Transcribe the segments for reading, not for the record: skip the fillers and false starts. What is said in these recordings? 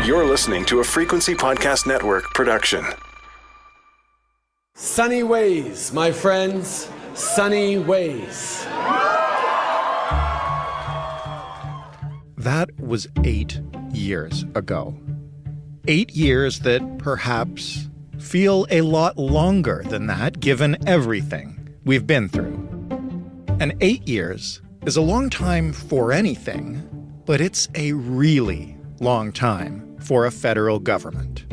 You're listening to a Frequency Podcast Network production. Sunny ways, my friends. Sunny ways. That was 8 years ago. 8 years that perhaps feel a lot longer than that, given everything we've been through. And 8 years is a long time for anything, but it's a really long time for a federal government.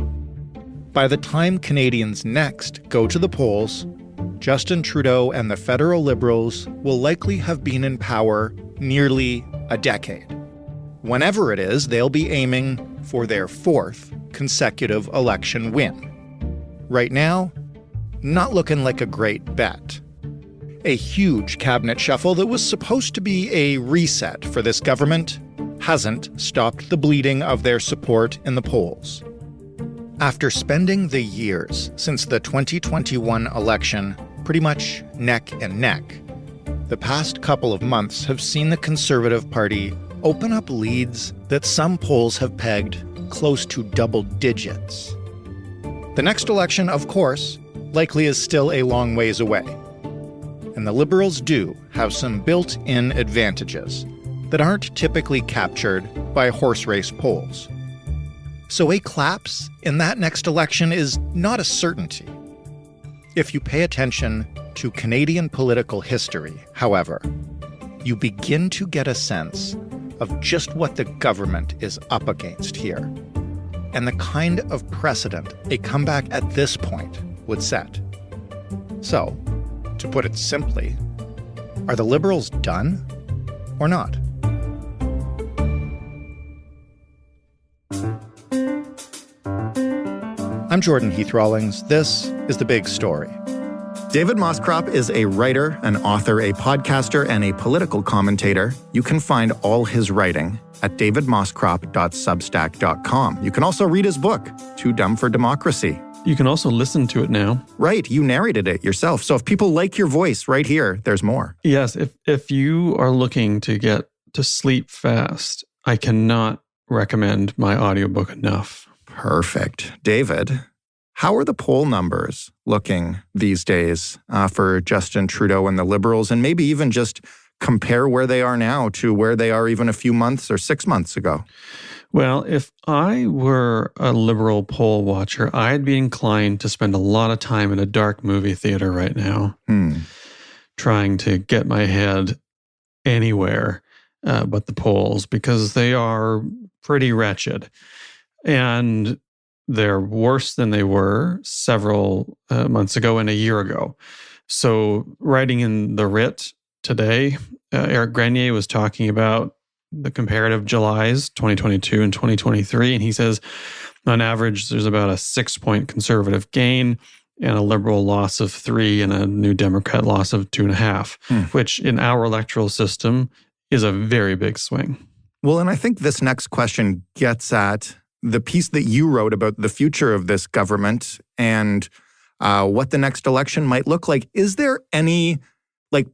By the time Canadians next go to the polls, Justin Trudeau and the federal Liberals will likely have been in power nearly a decade. Whenever it is, they'll be aiming for their 4th consecutive election win. Right now, not looking like a great bet. A huge cabinet shuffle that was supposed to be a reset for this government hasn't stopped the bleeding of their support in the polls. After spending the years since the 2021 election pretty much neck and neck, the past couple of months have seen the Conservative Party open up leads that some polls have pegged close to double digits. The next election, of course, likely is still a long ways away. And the Liberals do have some built-in advantages that aren't typically captured by horse race polls. So a collapse in that next election is not a certainty. If you pay attention to Canadian political history, however, you begin to get a sense of just what the government is up against here, and the kind of precedent a comeback at this point would set. So, to put it simply, are the Liberals done or not? I'm Jordan Heath-Rawlings. This is The Big Story. David Moscrop is a writer, an author, a podcaster, and a political commentator. You can find all his writing at davidmoscrop.substack.com. You can also read his book, Too Dumb for Democracy. You can also listen to it now. Right, you narrated it yourself. So if people like your voice right here, there's more. Yes, if you are looking to get to sleep fast, I cannot recommend my audiobook enough. Perfect. David, how are the poll numbers looking these days for Justin Trudeau and the Liberals, and maybe even just compare where they are now to where they are even a few months or 6 months ago? Well, if I were a Liberal poll watcher, I'd be inclined to spend a lot of time in a dark movie theater right now, trying to get my head anywhere but the polls, because they are pretty wretched. And they're worse than they were several months ago and a year ago. So writing in The Writ today, Eric Grenier was talking about the comparative Julys, 2022 and 2023. And he says, on average, there's about a 6-point Conservative gain and a Liberal loss of 3 and a New Democrat loss of 2.5, which in our electoral system is a very big swing. Well, and I think this next question gets at the piece that you wrote about the future of this government and what the next election might look like. Is there any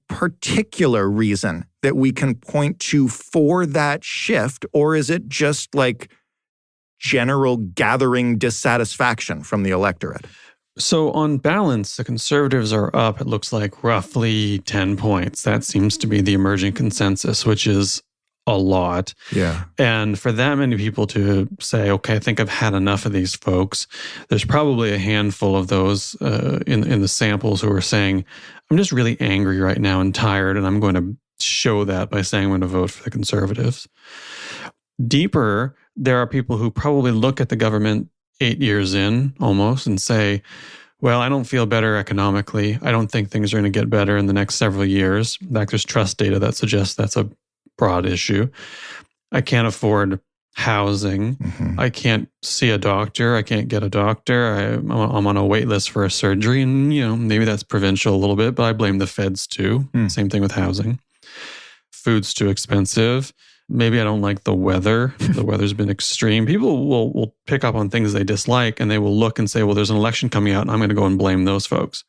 particular reason that we can point to for that shift, or is it just general gathering dissatisfaction from the electorate? So on balance, the Conservatives are up, it looks like, roughly 10 points. That seems to be the emerging consensus, which is a lot. Yeah. And for that many people to say, okay, I think I've had enough of these folks, there's probably a handful of those in the samples who are saying, I'm just really angry right now and tired, and I'm going to show that by saying I'm going to vote for the Conservatives. Deeper, there are people who probably look at the government 8 years in almost and say, well, I don't feel better economically. I don't think things are going to get better in the next several years. In fact, there's trust data that suggests that's a broad issue. I can't afford housing. I can't see a doctor. I can't get a doctor. I'm on a wait list for a surgery. And, maybe that's provincial a little bit, but I blame the feds too. Same thing with housing. Food's too expensive. Maybe I don't like the weather. The weather's been extreme. People will pick up on things they dislike, and they will look and say, well, there's an election coming out, and I'm going to go and blame those folks.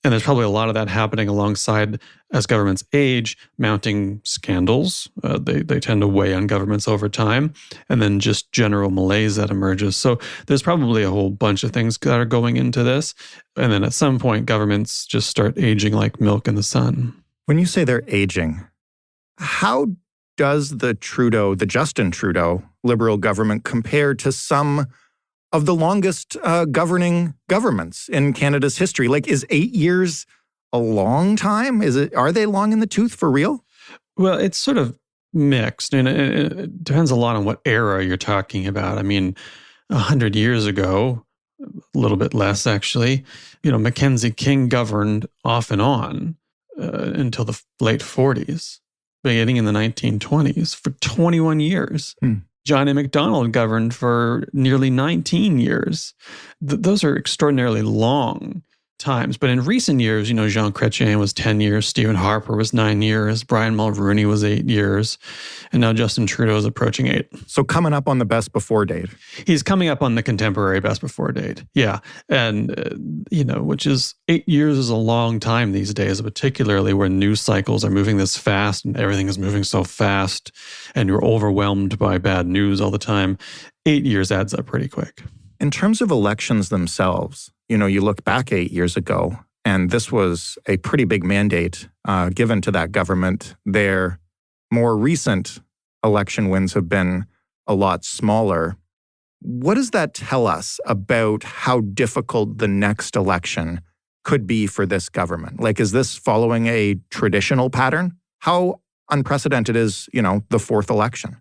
And there's probably a lot of that happening alongside, as governments age, mounting scandals. They tend to weigh on governments over time, and then just general malaise that emerges. So there's probably a whole bunch of things that are going into this. And then at some point, governments just start aging like milk in the sun. When you say they're aging, how does the Justin Trudeau Liberal government compare to some of the longest governing governments in Canada's history? Like, is 8 years a long time? Are they long in the tooth for real? Well, it's sort of mixed, and it depends a lot on what era you're talking about. I mean, 100 years ago, a little bit less actually, Mackenzie King governed off and on until the late 40s, beginning in the 1920s for 21 years. John A. Macdonald governed for nearly 19 years. Those are extraordinarily long times. But in recent years, Jean Chrétien was 10 years, Stephen Harper was 9 years, Brian Mulroney was 8 years, and now Justin Trudeau is approaching 8. So coming up on the best before date. He's coming up on the contemporary best before date. Yeah. And, which is 8 years is a long time these days, particularly when news cycles are moving this fast and everything is moving so fast and you're overwhelmed by bad news all the time. 8 years adds up pretty quick. In terms of elections themselves, you look back 8 years ago, and this was a pretty big mandate given to that government. Their more recent election wins have been a lot smaller. What does that tell us about how difficult the next election could be for this government? Like, is this following a traditional pattern? How unprecedented is, the fourth election?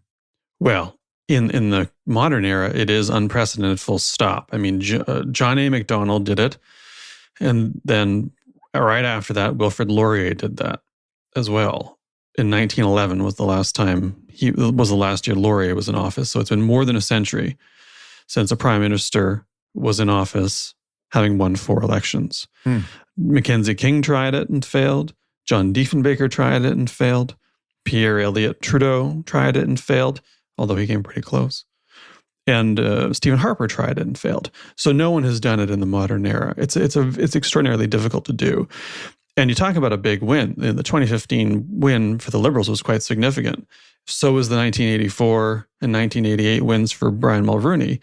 Well, in the modern era, it is unprecedented, full stop. I mean, John A. Macdonald did it. And then right after that, Wilfrid Laurier did that as well. In 1911 was the last year Laurier was in office. So it's been more than a century since a prime minister was in office, having won 4 elections. Mackenzie King tried it and failed. John Diefenbaker tried it and failed. Pierre Elliott Trudeau tried it and failed, although he came pretty close. And Stephen Harper tried it and failed. So no one has done it in the modern era. It's extraordinarily difficult to do. And you talk about a big win. The 2015 win for the Liberals was quite significant. So was the 1984 and 1988 wins for Brian Mulroney.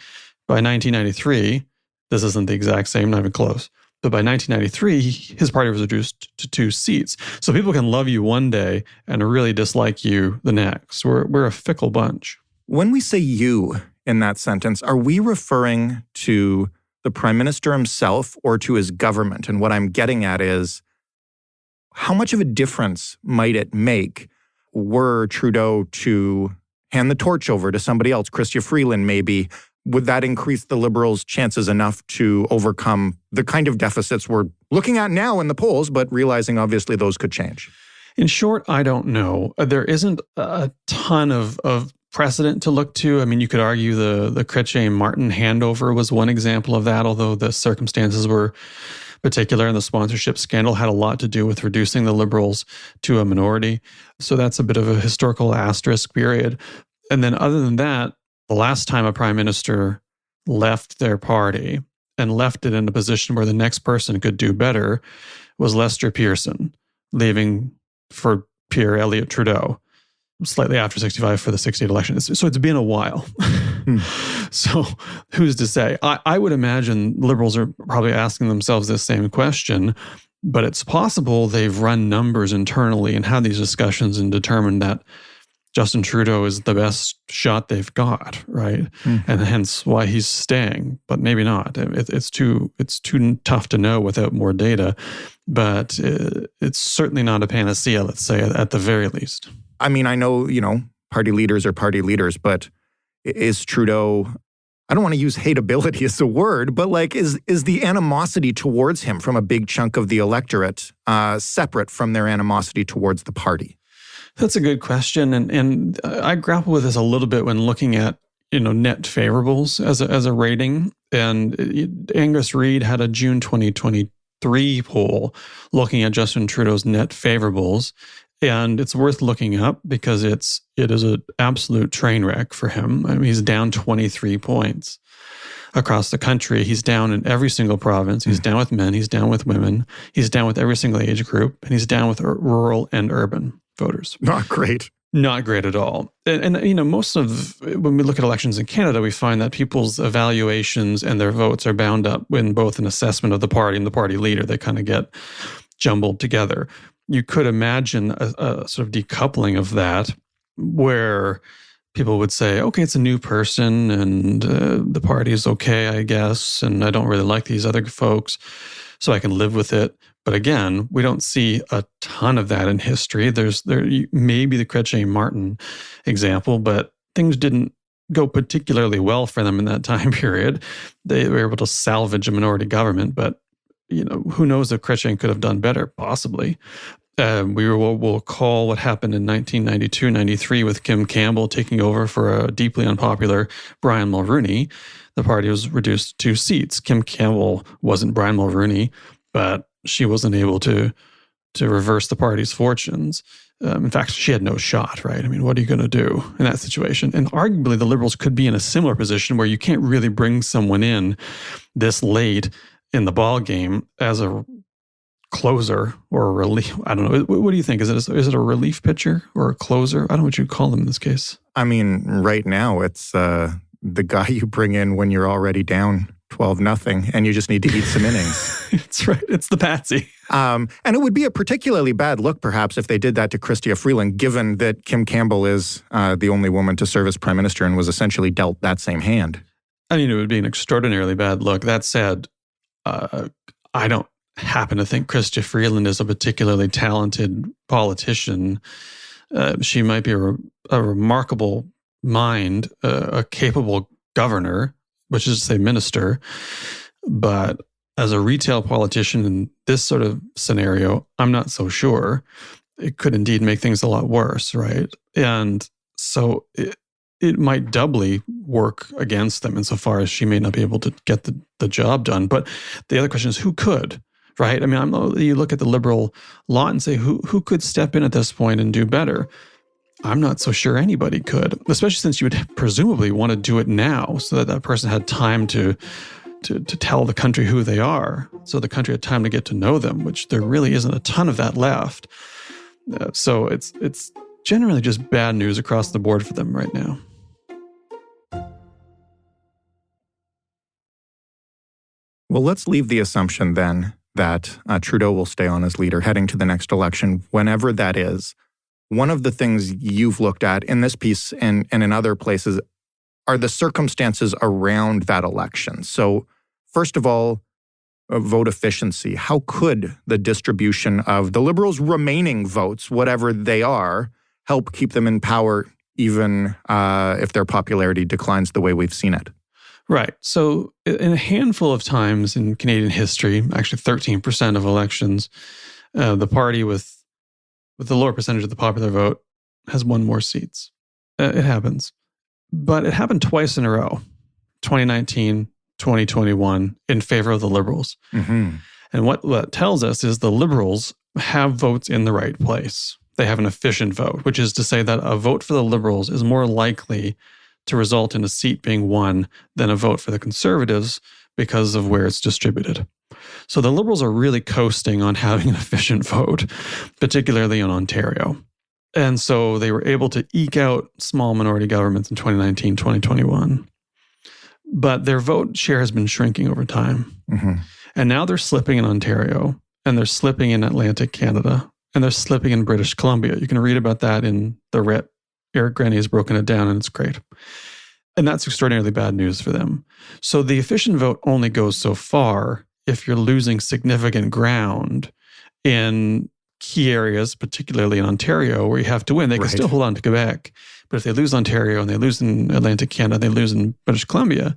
By 1993, this isn't the exact same, not even close, but by 1993, his party was reduced to 2 seats. So people can love you one day and really dislike you the next. We're a fickle bunch. When we say you in that sentence, are we referring to the Prime Minister himself or to his government? And what I'm getting at is, how much of a difference might it make were Trudeau to hand the torch over to somebody else, Chrystia Freeland maybe? Would that increase the Liberals' chances enough to overcome the kind of deficits we're looking at now in the polls, but realizing obviously those could change? In short, I don't know. There isn't a ton of precedent to look to. I mean, you could argue the Chrétien-Martin handover was one example of that, although the circumstances were particular, and the sponsorship scandal had a lot to do with reducing the Liberals to a minority. So that's a bit of a historical asterisk period. And then other than that, the last time a prime minister left their party and left it in a position where the next person could do better was Lester Pearson, leaving for Pierre Elliott Trudeau slightly after 65 for the 68 election. So it's been a while. So who's to say? I would imagine Liberals are probably asking themselves this same question, but it's possible they've run numbers internally and had these discussions and determined that Justin Trudeau is the best shot they've got, right? And hence why he's staying, but maybe not. It's too tough to know without more data, but it's certainly not a panacea, let's say, at the very least. I mean, I know, party leaders are party leaders, but is Trudeau, I don't want to use hateability as a word, but is the animosity towards him from a big chunk of the electorate separate from their animosity towards the party? That's a good question, and I grapple with this a little bit when looking at net favorables as a rating. And Angus Reid had a June 2023 poll looking at Justin Trudeau's net favorables, and it's worth looking up because it is an absolute train wreck for him. I mean, he's down 23 points. across the country. He's down in every single province. He's down with men. He's down with women. He's down with every single age group. And he's down with rural and urban voters. Not great. Not great at all. And most of, when we look at elections in Canada, we find that people's evaluations and their votes are bound up in both an assessment of the party and the party leader. They kind of get jumbled together. You could imagine a sort of decoupling of that where people would say, okay, it's a new person and the party is okay, I guess, and I don't really like these other folks, so I can live with it. But again, we don't see a ton of that in history. There's maybe the Chrétien Martin example, but things didn't go particularly well for them in that time period. They were able to salvage a minority government, but who knows if Chrétien could have done better, possibly. We'll call what happened in 1992-93 with Kim Campbell taking over for a deeply unpopular Brian Mulroney. The party was reduced to 2 seats. Kim Campbell wasn't Brian Mulroney, but she wasn't able to reverse the party's fortunes. In fact, she had no shot, right? I mean, what are you going to do in that situation? And arguably, the Liberals could be in a similar position where you can't really bring someone in this late in the ball game as a closer or a relief. I don't know. What do you think? Is it a relief pitcher or a closer? I don't know what you'd call them in this case. I mean, right now, it's the guy you bring in when you're already down 12-0 and you just need to eat some innings. That's right. It's the patsy. And it would be a particularly bad look, perhaps, if they did that to Chrystia Freeland, given that Kim Campbell is the only woman to serve as prime minister and was essentially dealt that same hand. I mean, it would be an extraordinarily bad look. That said, I don't happen to think Chrystia Freeland is a particularly talented politician. She might be a remarkable mind, a capable governor, which is to say minister. But as a retail politician in this sort of scenario, I'm not so sure. It could indeed make things a lot worse, right? And so it might doubly work against them insofar as she may not be able to get the job done. But the other question is, who could, right? I mean, you look at the Liberal lot and say, who could step in at this point and do better? I'm not so sure anybody could, especially since you would presumably want to do it now so that person had time to tell the country who they are, so the country had time to get to know them, which there really isn't a ton of that left. So it's generally just bad news across the board for them right now. Well, let's leave the assumption then that Trudeau will stay on as leader heading to the next election, whenever that is. One of the things you've looked at in this piece and in other places are the circumstances around that election. So first of all, vote efficiency. How could the distribution of the Liberals' remaining votes, whatever they are, help keep them in power even if their popularity declines the way we've seen it? Right. So in a handful of times in Canadian history, actually 13% of elections, the party with the lower percentage of the popular vote has won more seats. It happens. But it happened twice in a row, 2019, 2021, in favor of the Liberals. Mm-hmm. And what that tells us is the Liberals have votes in the right place. They have an efficient vote, which is to say that a vote for the Liberals is more likely to result in a seat being won than a vote for the Conservatives because of where it's distributed. So the Liberals are really coasting on having an efficient vote, particularly in Ontario. And so they were able to eke out small minority governments in 2019, 2021. But their vote share has been shrinking over time. Mm-hmm. And now they're slipping in Ontario, and they're slipping in Atlantic Canada, and they're slipping in British Columbia. You can read about that in The Writ. Eric Grenny has broken it down, and it's great. And that's extraordinarily bad news for them. So the efficient vote only goes so far if you're losing significant ground in key areas, particularly in Ontario, where you have to win. They can still hold on to Quebec. But if they lose Ontario and they lose in Atlantic Canada, they lose in British Columbia,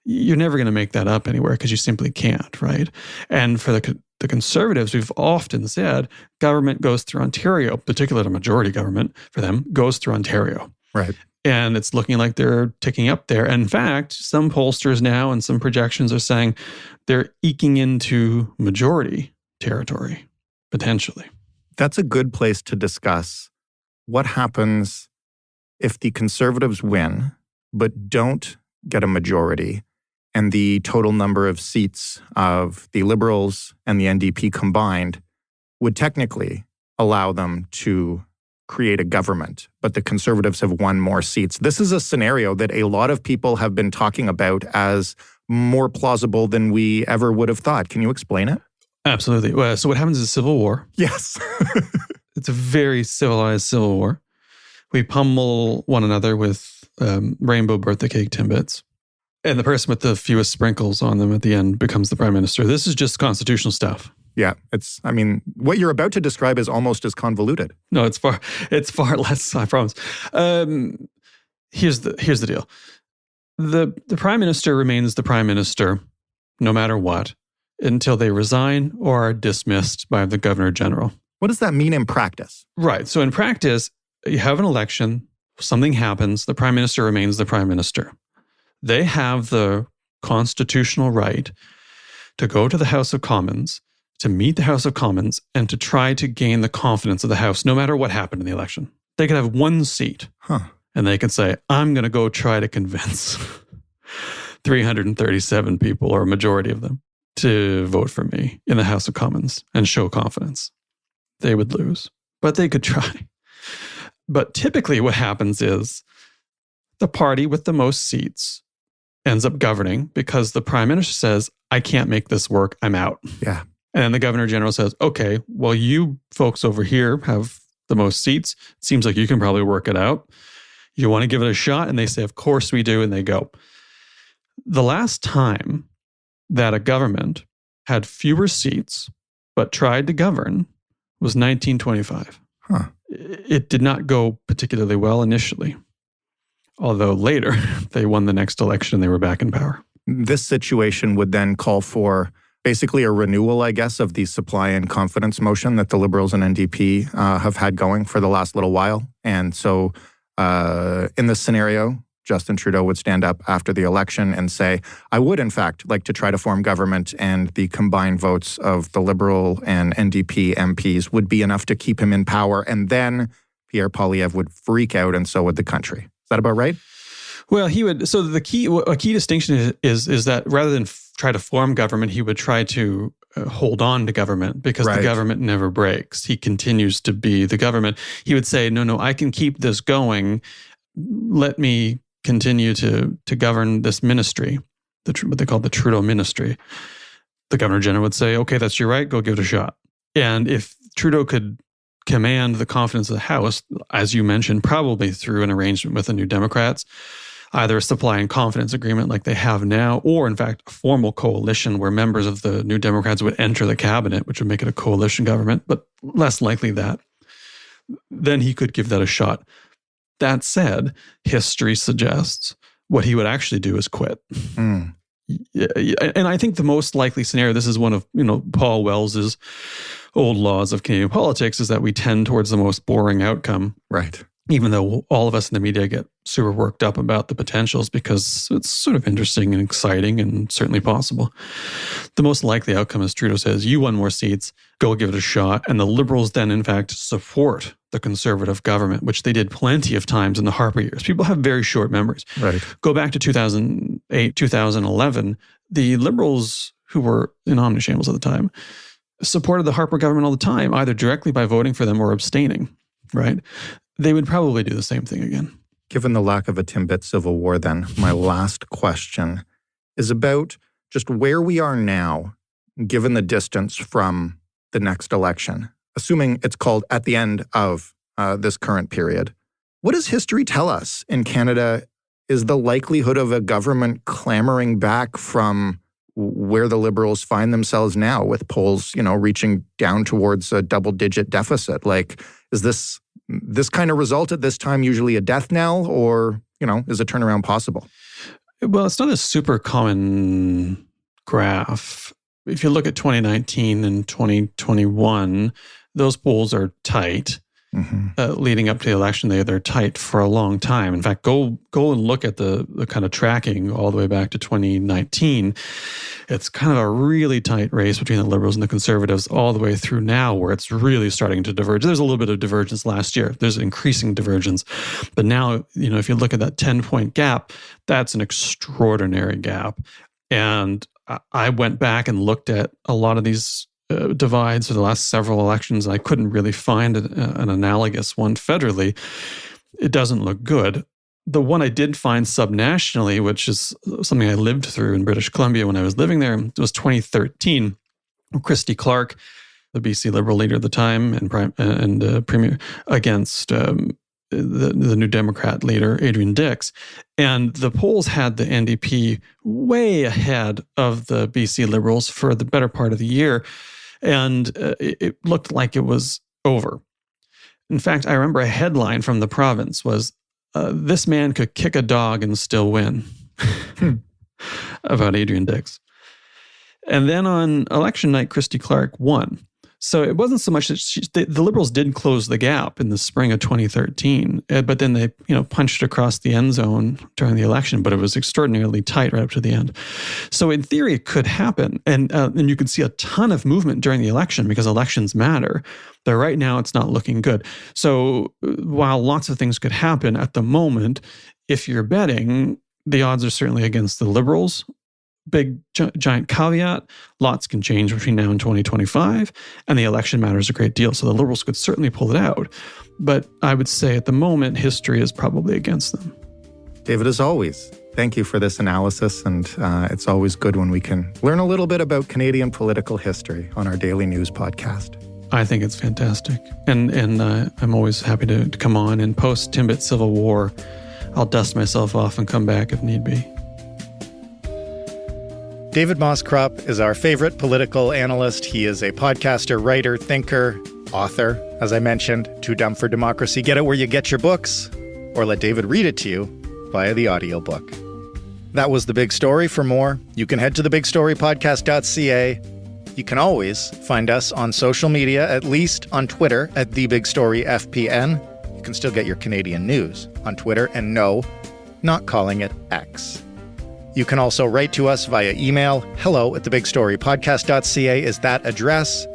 you're never going to make that up anywhere because you simply can't, right? And for the Conservatives, we've often said government goes through Ontario, particularly the majority government for them, goes through Ontario. Right. And it's looking like they're ticking up there. And in fact, some pollsters now and some projections are saying they're eking into majority territory, potentially. That's a good place to discuss what happens if the Conservatives win, but don't get a majority. and the total number of seats of the Liberals and the NDP combined would technically allow them to create a government, but the Conservatives have won more seats. This is a scenario that a lot of people have been talking about as more plausible than we ever would have thought. Can you explain it? Absolutely. Well, so what happens is a civil war. Yes. It's a very civilized civil war. We pummel one another with rainbow birthday cake Timbits. And the person with the fewest sprinkles on them at the end becomes the prime minister. This is just constitutional stuff. Yeah, what you're about to describe is almost as convoluted. No, it's far less, I promise. Here's the deal. The prime minister remains the prime minister no matter what until they resign or are dismissed by the governor general. What does that mean in practice? Right. So in practice, you have an election, something happens, the prime minister remains the prime minister. They have the constitutional right to go to the House of Commons, to meet the House of Commons, and to try to gain the confidence of the House, no matter what happened in the election. They could have one seat, and they could say, I'm going to go try to convince 337 people, or a majority of them, to vote for me in the House of Commons and show confidence. They would lose, but they could try. But typically what happens is the party with the most seats ends up governing because the prime minister says, I can't make this work, I'm out. Yeah. And then the governor general says, okay, well, you folks over here have the most seats. It seems like you can probably work it out. You want to give it a shot? And they say, of course we do. And they go. The last time that a government had fewer seats but tried to govern was 1925. It did not go particularly well initially, although later they won the next election and they were back in power. This situation would then call for basically a renewal, I guess, of the supply and confidence motion that the Liberals and NDP have had going for the last little while. And so in this scenario, Justin Trudeau would stand up after the election and say, I would, in fact, like to try to form government, and the combined votes of the Liberal and NDP MPs would be enough to keep him in power. And then Pierre Poilievre would freak out, and so would the country. Is that about right? Well, he would. So a key distinction is that rather than try to form government, he would try to hold on to government because the government never breaks. He continues to be the government. He would say, no, I can keep this going. Let me continue to govern this ministry, what they call the Trudeau ministry. The governor general would say, okay, that's your right, go give it a shot. And if Trudeau could command the confidence of the House, as you mentioned, probably through an arrangement with the New Democrats, either a supply and confidence agreement like they have now, or in fact, a formal coalition where members of the New Democrats would enter the cabinet, which would make it a coalition government, but less likely that, then he could give that a shot. That said, history suggests what he would actually do is quit. And I think the most likely scenario, this is one of Paul Wells's old laws of Canadian politics, is that we tend towards the most boring outcome. Right. Even though all of us in the media get super worked up about the potentials because it's sort of interesting and exciting and certainly possible. The most likely outcome is Trudeau says, you won more seats, go give it a shot. And the Liberals then, in fact, support the Conservative government, which they did plenty of times in the Harper years. People have very short memories. Right. Go back to 2008, 2011. The Liberals, who were in omnishambles at the time, supported the Harper government all the time, either directly by voting for them or abstaining, right? They would probably do the same thing again. Given the lack of a Timbit civil war, then, my last question is about just where we are now, given the distance from the next election, assuming it's called at the end of this current period. What does history tell us in Canada is the likelihood of a government clamoring back from where the Liberals find themselves now, with polls, reaching down towards a double-digit deficit? Like, is this kind of result at this time usually a death knell, or, is a turnaround possible? Well, it's not a super common graph. If you look at 2019 and 2021, those polls are tight. Leading up to the election, they're tight for a long time. In fact, go and look at the kind of tracking all the way back to 2019. It's kind of a really tight race between the Liberals and the Conservatives all the way through now, where it's really starting to diverge. There's a little bit of divergence last year. There's increasing divergence. But now, if you look at that 10-point gap, that's an extraordinary gap. And I went back and looked at a lot of these divides for the last several elections. I couldn't really find an analogous one federally. It doesn't look good. The one I did find subnationally, which is something I lived through in British Columbia when I was living there, was 2013. Christy Clark, the BC Liberal leader at the time and premier, against the New Democrat leader, Adrian Dix. And the polls had the NDP way ahead of the BC Liberals for the better part of the year. And it looked like it was over. In fact, I remember a headline from the province was, this man could kick a dog and still win, about Adrian Dix. And then on election night, Christy Clark won. So it wasn't so much that the Liberals did close the gap in the spring of 2013, but then they punched across the end zone during the election, but it was extraordinarily tight right up to the end. So in theory, it could happen. And you could see a ton of movement during the election because elections matter. But right now, it's not looking good. So while lots of things could happen at the moment, if you're betting, the odds are certainly against the Liberals. Big giant caveat, lots can change between now and 2025, and the election matters a great deal. So the Liberals could certainly pull it out. But I would say at the moment, history is probably against them. David, as always, thank you for this analysis. And it's always good when we can learn a little bit about Canadian political history on our daily news podcast. I think it's fantastic. And I'm always happy to come on and post Timbit Civil War. I'll dust myself off and come back if need be. David Moskrop is our favorite political analyst. He is a podcaster, writer, thinker, author, as I mentioned, Too Dumb for Democracy. Get it where you get your books, or let David read it to you via the audiobook. That was The Big Story. For more, you can head to thebigstorypodcast.ca. You can always find us on social media, at least on Twitter at TheBigStoryFPN. You can still get your Canadian news on Twitter, and no, not calling it X. You can also write to us via email. hello@thebigstorypodcast.ca is that address.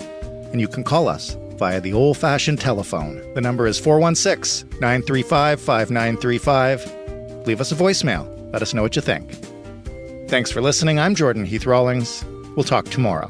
And you can call us via the old-fashioned telephone. The number is 416-935-5935. Leave us a voicemail. Let us know what you think. Thanks for listening. I'm Jordan Heath Rawlings. We'll talk tomorrow.